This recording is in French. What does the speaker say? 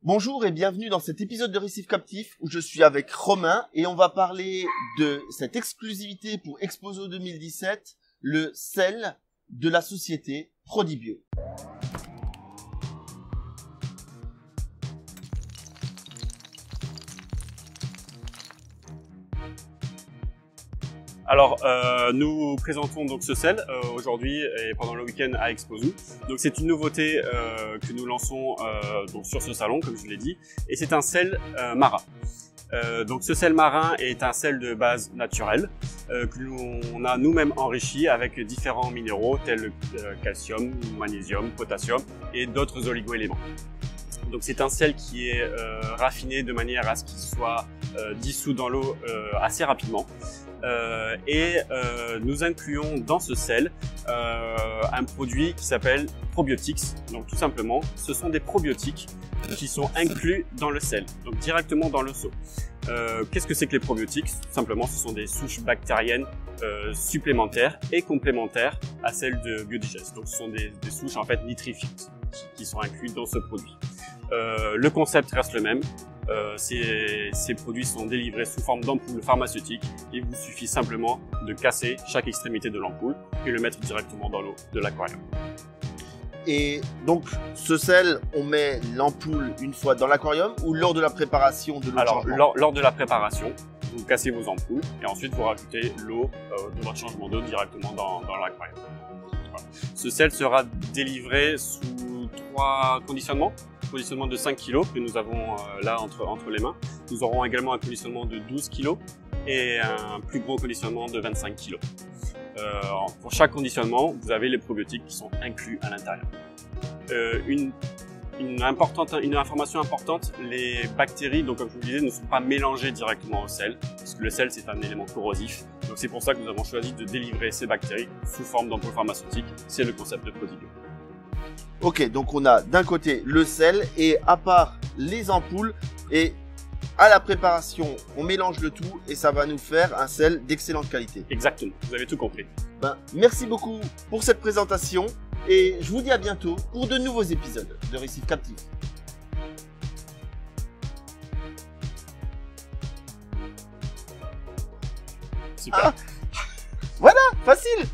Bonjour et bienvenue dans cet épisode de Récif Captif où je suis avec Romain et on va parler de cette exclusivité pour Exposo 2017, le sel de la société Prodibio. Alors, nous présentons donc ce sel aujourd'hui et pendant le week-end à Exposo. Donc, c'est une nouveauté que nous lançons donc sur ce salon, comme je l'ai dit, et c'est un sel marin. Donc, ce sel marin est un sel de base naturelle que l'on a nous-mêmes enrichi avec différents minéraux tels calcium, magnésium, potassium et d'autres oligo-éléments. Donc, c'est un sel qui est raffiné de manière à ce qu'il soit dissous dans l'eau assez rapidement. Nous incluons dans ce sel un produit qui s'appelle Probiotics. Donc tout simplement, ce sont des probiotiques qui sont inclus dans le sel, donc directement dans le seau. Qu'est-ce que c'est que les probiotiques? Tout simplement, ce sont des souches bactériennes supplémentaires et complémentaires à celles de Biodigest. Donc ce sont des souches en fait nitrifiques qui sont incluses dans ce produit. Le concept reste le même. Ces produits sont délivrés sous forme d'ampoules pharmaceutiques. Il vous suffit simplement de casser chaque extrémité de l'ampoule et le mettre directement dans l'eau de l'aquarium. Et donc ce sel, on met l'ampoule une fois dans l'aquarium ou lors de la préparation de l'eau de changement? Alors lors de la préparation, vous cassez vos ampoules et ensuite vous rajoutez l'eau de votre changement d'eau directement dans l'aquarium. Voilà. Ce sel sera délivré sous 3 conditionnements. Conditionnement de 5 kg que nous avons là entre les mains. Nous aurons également un conditionnement de 12 kg et un plus gros conditionnement de 25 kg. Pour chaque conditionnement, vous avez les probiotiques qui sont inclus à l'intérieur. Une information importante, les bactéries, donc comme je vous le disais, ne sont pas mélangées directement au sel, parce que le sel c'est un élément corrosif. Donc c'est pour ça que nous avons choisi de délivrer ces bactéries sous forme d'ampoules pharmaceutiques. C'est le concept de Prodibio. Ok, donc on a d'un côté le sel et à part les ampoules et à la préparation, on mélange le tout et ça va nous faire un sel d'excellente qualité. Exactement, vous avez tout compris. Merci beaucoup pour cette présentation et je vous dis à bientôt pour de nouveaux épisodes de Récif Captif. Super. Voilà, facile.